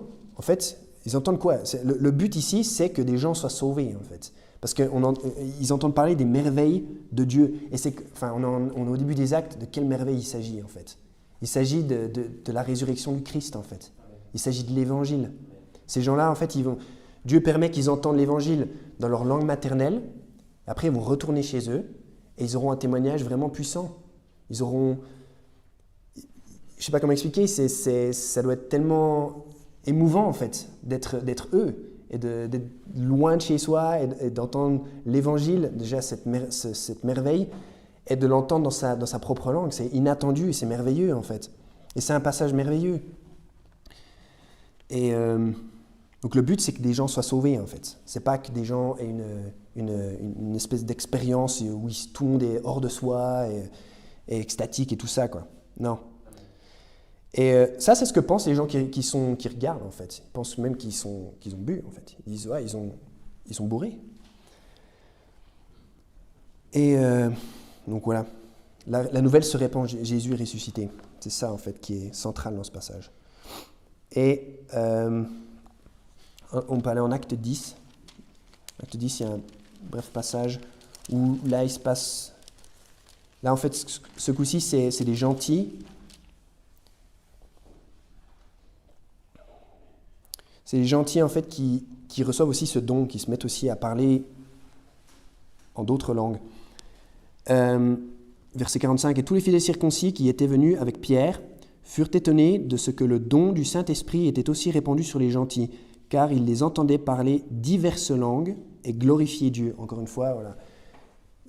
quoi? Le but ici, c'est que des gens soient sauvés, en fait. Parce qu'ils entendent parler des merveilles de Dieu. Et on est au début des actes, de quelle merveille il s'agit, en fait? Il s'agit de la résurrection du Christ, en fait. Il s'agit de l'Évangile. Ces gens-là, en fait, Dieu permet qu'ils entendent l'Évangile dans leur langue maternelle. Après, ils vont retourner chez eux et ils auront un témoignage vraiment puissant. Ils auront... Je ne sais pas comment expliquer, ça doit être tellement émouvant en fait d'être eux et d'être loin de chez soi et d'entendre l'évangile, déjà cette merveille, et de l'entendre dans sa propre langue. C'est inattendu et c'est merveilleux en fait. Et c'est un passage merveilleux. Et donc le but c'est que des gens soient sauvés en fait. C'est pas que des gens aient une espèce d'expérience où tout le monde est hors de soi et extatique et tout ça quoi. Non. Et ça, c'est ce que pensent les gens qui regardent, en fait. Ils pensent même qu'ils ont bu, en fait. Ils disent, ouais, ils sont bourrés. Et donc voilà, la nouvelle se répand, Jésus est ressuscité. C'est ça, en fait, qui est central dans ce passage. Et on peut aller en Acte 10. Acte 10, il y a un bref passage où là, il se passe... Là, en fait, ce coup-ci, c'est des gentils. C'est les gentils en fait qui reçoivent aussi ce don, qui se mettent aussi à parler en d'autres langues. Verset 45, « Et tous les fidèles circoncis qui étaient venus avec Pierre furent étonnés de ce que le don du Saint-Esprit était aussi répandu sur les gentils, car ils les entendaient parler diverses langues et glorifier Dieu. » Encore une fois, voilà.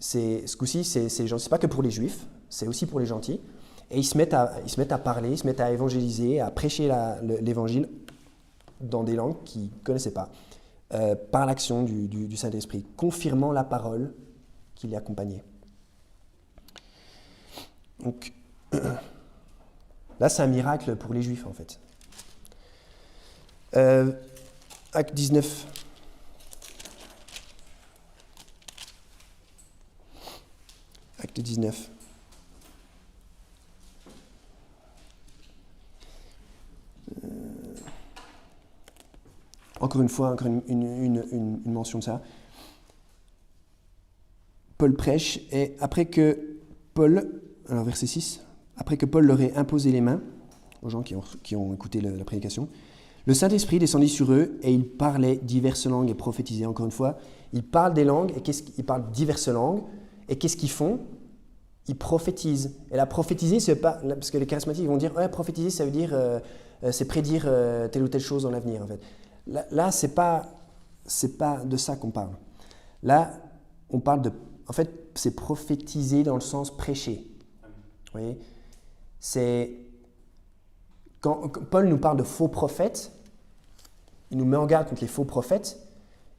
Ce coup-ci, c'est pas que pour les Juifs, c'est aussi pour les gentils. Et ils se mettent à parler, ils se mettent à évangéliser, à prêcher l'Évangile dans des langues qu'ils ne connaissaient pas, par l'action du Saint-Esprit, confirmant la parole qui les accompagnait. Donc, là, c'est un miracle pour les Juifs, en fait. Acte 19. Acte 19. Encore une fois, une mention de ça. Paul prêche, et après que Paul, alors verset 6, après que Paul leur ait imposé les mains, aux gens qui ont écouté la prédication, le Saint-Esprit descendit sur eux, et ils parlaient diverses langues et prophétisaient. Encore une fois, ils parlent des langues, et ils parlent diverses langues, et qu'est-ce qu'ils font? Ils prophétisent. Et la prophétiser, c'est pas, parce que les charismatiques vont dire, ouais, prophétiser, ça veut dire, c'est prédire telle ou telle chose dans l'avenir, en fait. Là, c'est pas de ça qu'on parle. Là, on parle en fait, c'est prophétiser dans le sens prêcher. Vous voyez, quand Paul nous parle de faux prophètes, il nous met en garde contre les faux prophètes.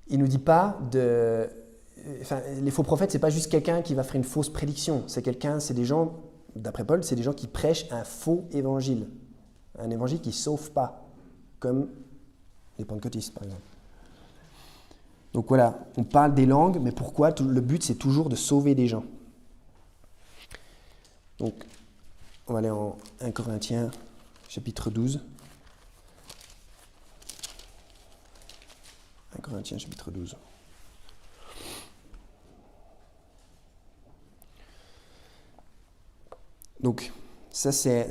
Il nous dit pas les faux prophètes, c'est pas juste quelqu'un qui va faire une fausse prédiction. C'est des gens, d'après Paul, c'est des gens qui prêchent un faux évangile, un évangile qui sauve pas, comme les pentecôtistes, par exemple. Donc voilà, on parle des langues, mais pourquoi? Le but, c'est toujours de sauver des gens. Donc, on va aller en 1 Corinthiens, chapitre 12. 1 Corinthiens, chapitre 12. Donc, ça c'est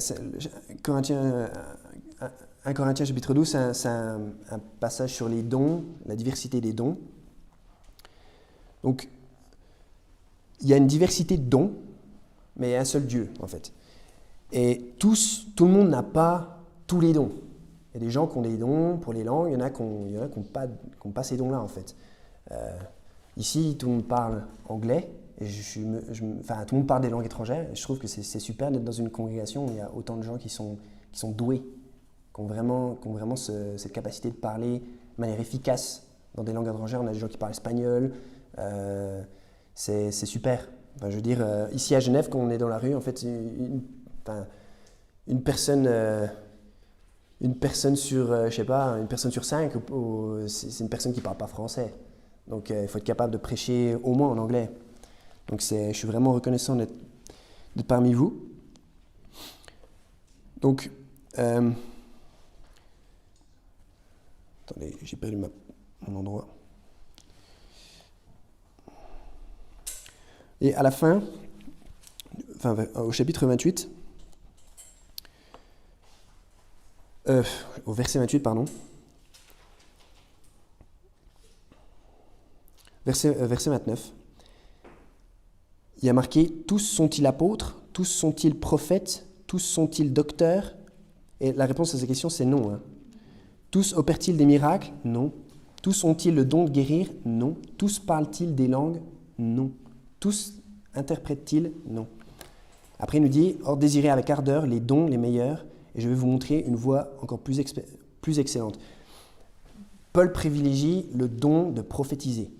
Corinthiens 1 Corinthiens chapitre 12, c'est un passage sur les dons, la diversité des dons. Donc, il y a une diversité de dons, mais il y a un seul Dieu, en fait. Et tout le monde n'a pas tous les dons. Il y a des gens qui ont des dons pour les langues, il y en a qui n'ont pas ces dons-là, en fait. Ici, tout le monde parle anglais, et tout le monde parle des langues étrangères, et je trouve que c'est super d'être dans une congrégation où il y a autant de gens qui sont doués, qui ont vraiment cette capacité de parler de manière efficace dans des langues étrangères. On a des gens qui parlent espagnol, c'est super. Enfin, je veux dire, ici à Genève, quand on est dans la rue, en fait, une personne sur, je sais pas, une personne sur 5, c'est une personne qui ne parle pas français. Donc, il faut être capable de prêcher au moins en anglais. Donc, je suis vraiment reconnaissant d'être parmi vous. Donc, attendez, j'ai perdu mon endroit. Et à la fin, au chapitre 28, au verset 28, pardon, verset 29, il y a marqué « Tous sont-ils apôtres? Tous sont-ils prophètes? Tous sont-ils docteurs ?» Et la réponse à cette question, c'est non. Tous opèrent-ils des miracles? Non. Tous ont-ils le don de guérir? Non. Tous parlent-ils des langues? Non. Tous interprètent-ils? Non. Après, il nous dit « Or, désirez avec ardeur les dons les meilleurs, et je vais vous montrer une voie encore plus excellente. » Paul privilégie le don de prophétiser.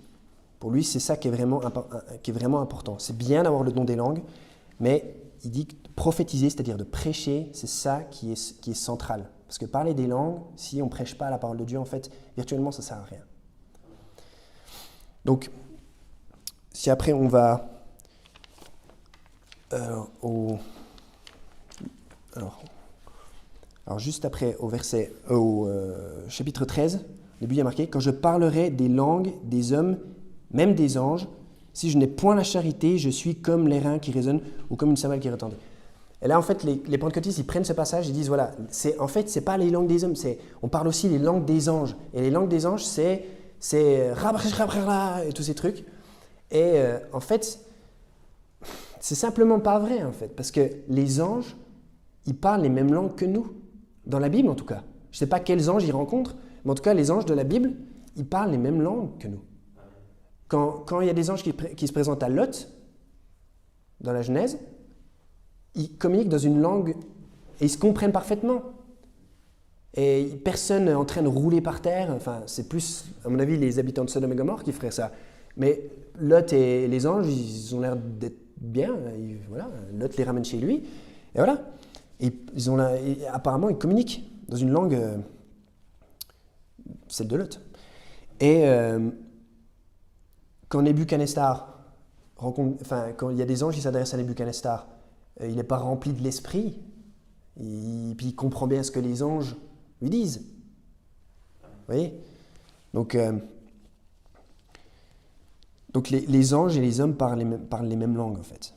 Pour lui, c'est ça qui est vraiment important. C'est bien d'avoir le don des langues, mais il dit que prophétiser, c'est-à-dire de prêcher, c'est ça qui est central. Parce que parler des langues, si on ne prêche pas la parole de Dieu, en fait, virtuellement, ça ne sert à rien. Donc, si après on va alors juste après au chapitre 13, au début il y a marqué « Quand je parlerai des langues des hommes, même des anges, si je n'ai point la charité, je suis comme l'airain qui résonne ou comme une cymbale qui retentit. » Et là, en fait, les pentecôtistes, ils prennent ce passage, ils disent, voilà, en fait, ce n'est pas les langues des hommes, on parle aussi les langues des anges. Et les langues des anges, c'est et tous ces trucs. Et en fait, c'est simplement pas vrai, en fait, parce que les anges, ils parlent les mêmes langues que nous, dans la Bible en tout cas. Je ne sais pas quels anges ils rencontrent, mais en tout cas, les anges de la Bible, ils parlent les mêmes langues que nous. Quand il y a des anges qui se présentent à Lot, dans la Genèse, ils communiquent dans une langue et ils se comprennent parfaitement. Et personne n'est en train de rouler par terre. Enfin, c'est plus, à mon avis, les habitants de Sodome et Gomorrhe qui feraient ça. Mais Lot et les anges, ils ont l'air d'être bien. Voilà, Lot les ramène chez lui. Et voilà. Et apparemment, ils communiquent dans une langue, celle de Lot. Et quand Nebuchadnezzar quand il y a des anges qui s'adressent à Nebuchadnezzar, il n'est pas rempli de l'esprit, et puis il comprend bien ce que les anges lui disent. Vous voyez? Donc les anges et les hommes parlent les mêmes langues, en fait.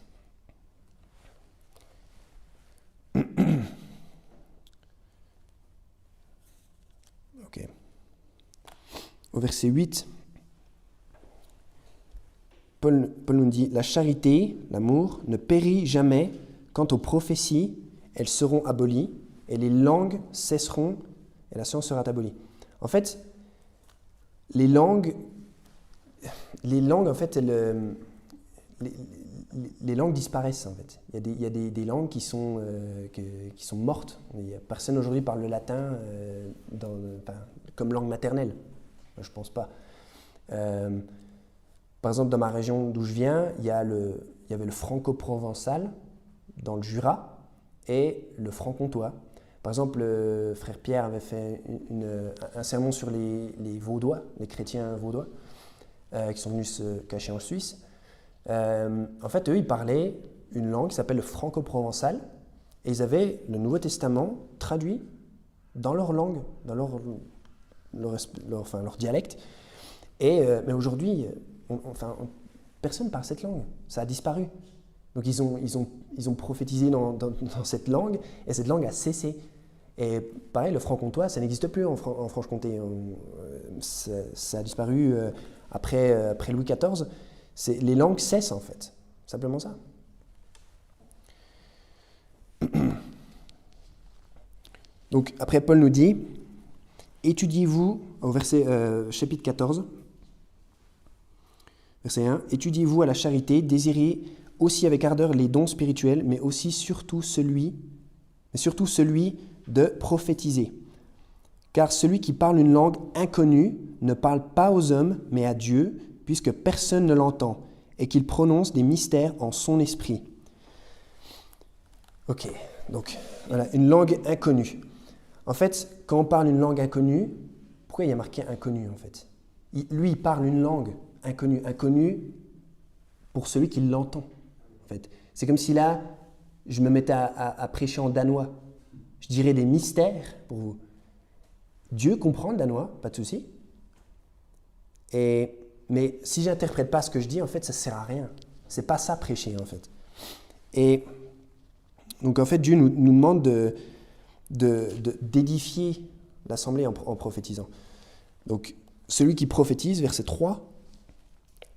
Ok. Au verset 8, Paul nous dit « La charité, l'amour, ne périt jamais. Quant aux prophéties, elles seront abolies, et les langues cesseront, et la science sera abolie. » En fait, les langues en fait, les langues disparaissent, en fait. Il y a des langues qui sont mortes. Personne aujourd'hui parle le latin comme langue maternelle. Je ne pense pas. Par exemple, dans ma région d'où je viens, il y avait le franco-provençal dans le Jura et le franc-comtois. Par exemple, le frère Pierre avait fait un sermon sur les Vaudois, les chrétiens vaudois, qui sont venus se cacher en Suisse. En fait, eux, ils parlaient une langue qui s'appelle le franco-provençal et ils avaient le Nouveau Testament traduit dans leur langue, dans leur dialecte. Mais aujourd'hui, personne ne parle cette langue. Ça a disparu. Donc ils ont prophétisé dans cette langue et cette langue a cessé. Et pareil, le franc-comtois, ça n'existe plus en Franche-Comté. Ça a disparu après Louis XIV. Les langues cessent en fait, simplement ça. Donc après, Paul nous dit, étudiez-vous, au chapitre 14, verset 1, étudiez-vous à la charité, désirez aussi avec ardeur les dons spirituels, mais aussi surtout celui de prophétiser. Car celui qui parle une langue inconnue ne parle pas aux hommes, mais à Dieu, puisque personne ne l'entend, et qu'il prononce des mystères en son esprit. Ok, donc voilà, une langue inconnue. En fait, quand on parle une langue inconnue, pourquoi il y a marqué inconnu en fait? Lui, il parle une langue inconnue pour celui qui l'entend. En fait. C'est comme si là, je me mettais à prêcher en danois. Je dirais des mystères pour vous. Dieu comprend le danois, pas de souci. Mais si je n'interprète pas ce que je dis, en fait, ça ne sert à rien. C'est pas ça prêcher, en fait. Et donc, en fait, Dieu nous demande d'édifier l'assemblée en prophétisant. Donc, celui qui prophétise, verset 3,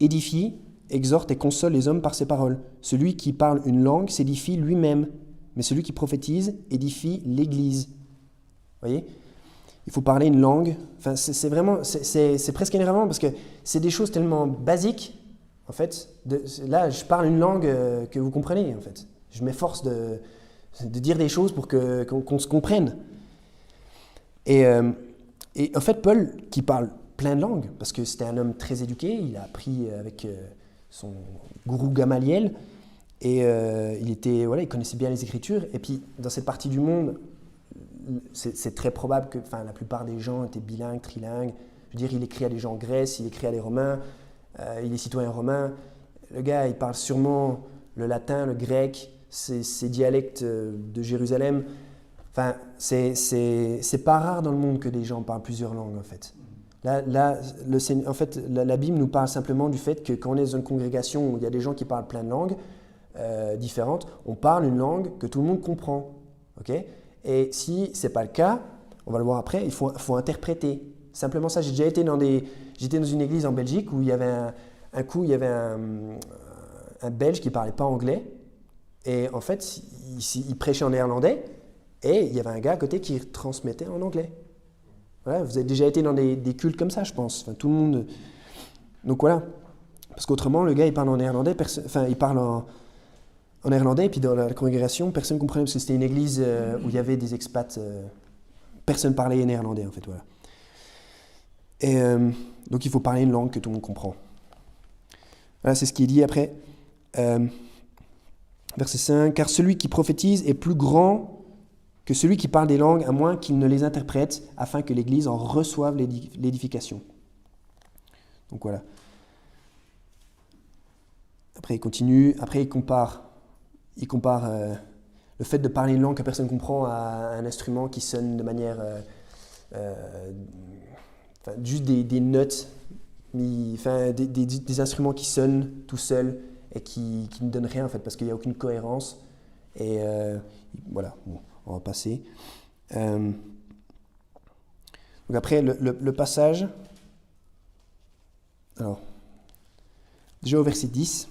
édifie, exhorte et console les hommes par ses paroles. Celui qui parle une langue s'édifie lui-même, mais celui qui prophétise édifie l'Église. Vous voyez ? Il faut parler une langue. Enfin, c'est presque énervant parce que c'est des choses tellement basiques. En fait, là, je parle une langue que vous comprenez. En fait, je m'efforce de dire des choses pour qu'on se comprenne. Et en fait, Paul, qui parle plein de langues, parce que c'était un homme très éduqué, il a appris avec son gourou Gamaliel, et il connaissait bien les Écritures. Et puis, dans cette partie du monde, c'est très probable que la plupart des gens étaient bilingues, trilingues. Je veux dire, il écrit à des gens en Grèce, il écrit à des Romains, il est citoyen romain. Le gars, il parle sûrement le latin, le grec, ces dialectes de Jérusalem. Enfin, c'est pas rare dans le monde que des gens parlent plusieurs langues, en fait. La Bible nous parle simplement du fait que quand on est dans une congrégation où il y a des gens qui parlent plein de langues différentes, on parle une langue que tout le monde comprend. Okay ? Et si ce n'est pas le cas, on va le voir après, il faut interpréter. Simplement ça, j'étais dans une église en Belgique où il y avait un Belge qui ne parlait pas anglais. Et en fait, il prêchait en néerlandais et il y avait un gars à côté qui transmettait en anglais. Voilà, vous avez déjà été dans des cultes comme ça, je pense. Enfin, tout le monde. Donc voilà. Parce qu'autrement, le gars, il parle en néerlandais, il parle en néerlandais, et puis dans la congrégation, personne ne comprenait, parce que c'était une église où il y avait des expats. Personne parlait néerlandais, en fait. Voilà. Et donc il faut parler une langue que tout le monde comprend. Voilà, c'est ce qui est dit après. Verset 5. « Car celui qui prophétise est plus grand que celui qui parle des langues, à moins qu'il ne les interprète, afin que l'Église en reçoive l'édification. » Donc voilà. Après, il continue. Après, il compare le fait de parler une langue que personne ne comprend à un instrument qui sonne de manière... juste des notes, des instruments qui sonnent tout seuls et qui ne donnent rien, en fait, parce qu'il n'y a aucune cohérence. Et voilà, bon, on va passer. Donc après, le passage... Alors, déjà au verset 10,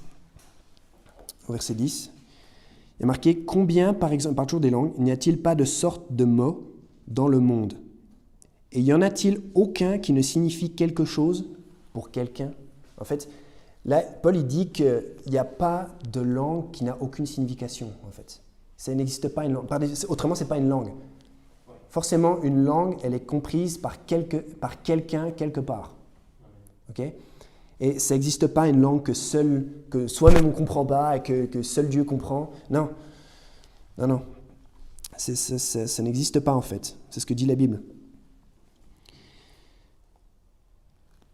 il y a marqué « Combien, par exemple, par toujours des langues, n'y a-t-il pas de sorte de mots dans le monde ? Et y en a-t-il aucun qui ne signifie quelque chose pour quelqu'un ?» En fait, là, Paul il dit qu'il n'y a pas de langue qui n'a aucune signification, en fait. Ça n'existe pas une langue. Autrement, ce n'est pas une langue. Forcément, une langue, elle est comprise par quelqu'un quelque part. Okay ? Et ça n'existe pas une langue que soi-même on ne comprend pas et que seul Dieu comprend. Non. Ça n'existe pas en fait. C'est ce que dit la Bible.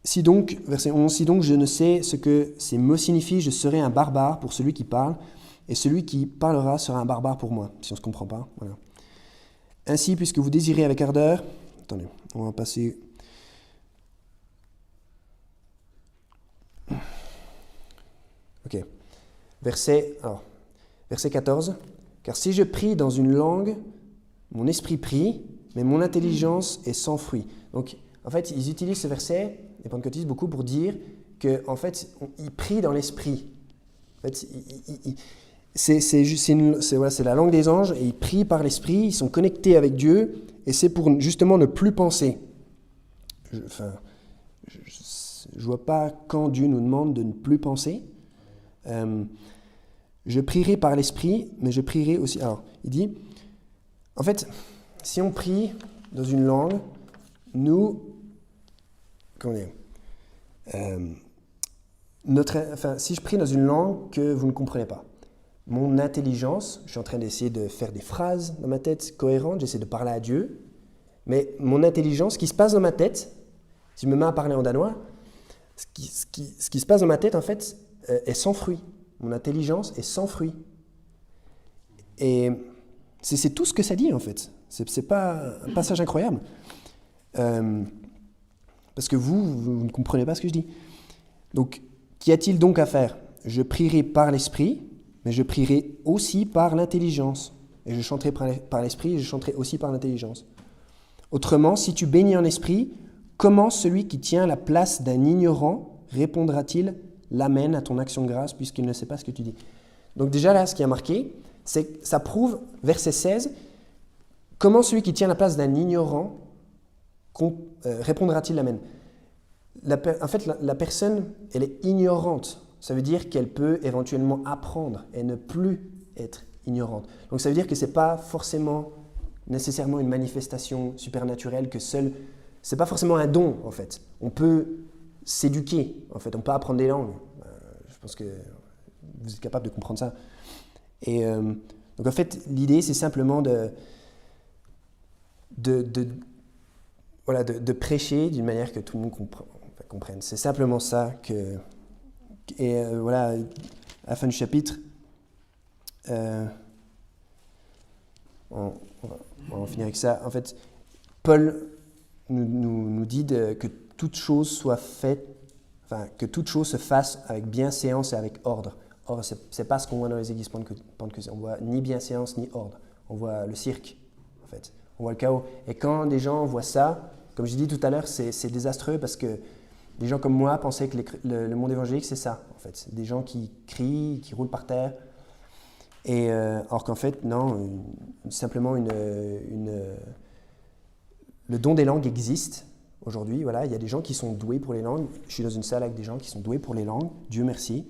Si donc, verset 11, « Si donc je ne sais ce que ces mots signifient, je serai un barbare pour celui qui parle, et celui qui parlera sera un barbare pour moi. » Si on ne se comprend pas, voilà. « Ainsi, puisque vous désirez avec ardeur... » Attendez, on va passer... Ok. Verset 14. « Car si je prie dans une langue mon esprit prie, mais mon intelligence est sans fruit. Donc, en fait, ils utilisent ce verset, les pentecôtistes, beaucoup pour dire qu'en fait, ils prient dans l'esprit. En fait, c'est la langue des anges, et ils prient par l'esprit, ils sont connectés avec Dieu, et c'est pour justement ne plus penser. Je ne vois pas quand Dieu nous demande de ne plus penser. Je prierai par l'esprit, mais je prierai aussi... Alors, il dit, en fait, si on prie dans une langue, si je prie dans une langue que vous ne comprenez pas, mon intelligence, je suis en train d'essayer de faire des phrases dans ma tête cohérentes, j'essaie de parler à Dieu, mais mon intelligence, ce qui se passe dans ma tête, si je me mets à parler en danois, ce qui se passe dans ma tête, en fait, est sans fruit. Mon intelligence est sans fruit. Et c'est tout ce que ça dit, en fait. C'est pas un passage incroyable. Parce que vous ne comprenez pas ce que je dis. Donc, qu'y a-t-il donc à faire? Je prierai par l'esprit, mais je prierai aussi par l'intelligence. Et je chanterai par l'esprit, et je chanterai aussi par l'intelligence. Autrement, si tu bénis en esprit, comment celui qui tient la place d'un ignorant répondra-t-il l'Amen à ton action de grâce puisqu'il ne sait pas ce que tu dis? Donc déjà là, ce qui a marqué, c'est que ça prouve, verset 16, comment celui qui tient la place d'un ignorant répondra-t-il l'Amen? En fait, la personne, elle est ignorante. Ça veut dire qu'elle peut éventuellement apprendre et ne plus être ignorante. Donc ça veut dire que ce n'est pas forcément nécessairement une manifestation supernaturelle, que seul... C'est pas forcément un don, en fait. On peut s'éduquer, en fait. On peut apprendre des langues. Je pense que vous êtes capable de comprendre ça. Et donc, en fait, l'idée, c'est simplement de prêcher d'une manière que tout le monde comprenne. C'est simplement ça que... Et voilà, à la fin du chapitre, on va en finir avec ça. En fait, Paul nous dit que toute chose soit faite, que toute chose se fasse avec bienséance et avec ordre. Or, ce n'est pas ce qu'on voit dans les églises pentecôtistes. On voit ni bienséance ni ordre. On voit le cirque, en fait. On voit le chaos. Et quand des gens voient ça, comme je dit tout à l'heure, c'est désastreux parce que des gens comme moi pensaient que le monde évangélique, c'est ça, en fait. Des gens qui crient, qui roulent par terre. Et alors qu'en fait, non, simplement le don des langues existe aujourd'hui. Voilà, il y a des gens qui sont doués pour les langues. Je suis dans une salle avec des gens qui sont doués pour les langues, Dieu merci.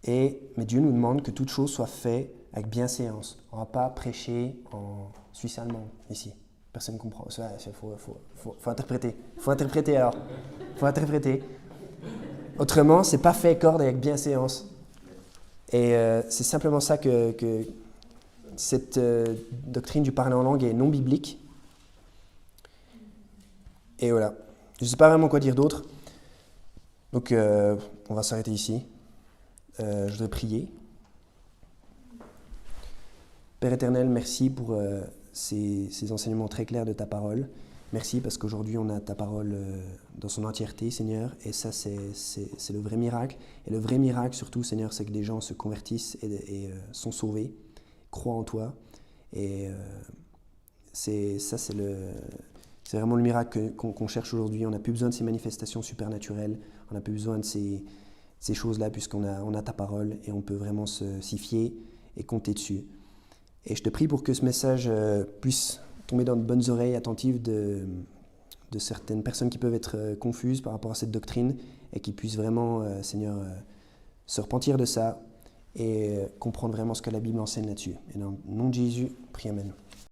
Mais Dieu nous demande que toute chose soit faite avec bienséance. On ne va pas prêcher en suisse allemand ici. Personne ne comprend. Il faut interpréter. Il faut interpréter alors. Il faut interpréter. Autrement, ce n'est pas fait corde avec bienséance. Et c'est simplement ça que cette doctrine du parler en langue est non biblique. Et voilà. Je ne sais pas vraiment quoi dire d'autre. Donc, on va s'arrêter ici. Je voudrais prier. Père éternel, merci pour ces enseignements très clairs de ta parole. Merci parce qu'aujourd'hui, on a ta parole dans son entièreté, Seigneur. Et ça, c'est le vrai miracle. Et le vrai miracle, surtout, Seigneur, c'est que des gens se convertissent et sont sauvés, croient en toi. Et c'est vraiment le miracle qu'on cherche aujourd'hui. On n'a plus besoin de ces manifestations supernaturelles. On n'a plus besoin de ces choses-là puisqu'on a ta parole et on peut vraiment s'y fier et compter dessus. Et je te prie pour que ce message puisse tomber dans de bonnes oreilles attentives de certaines personnes qui peuvent être confuses par rapport à cette doctrine et qui puissent vraiment, Seigneur, se repentir de ça et comprendre vraiment ce que la Bible enseigne là-dessus. Et dans le nom de Jésus, prie Amen.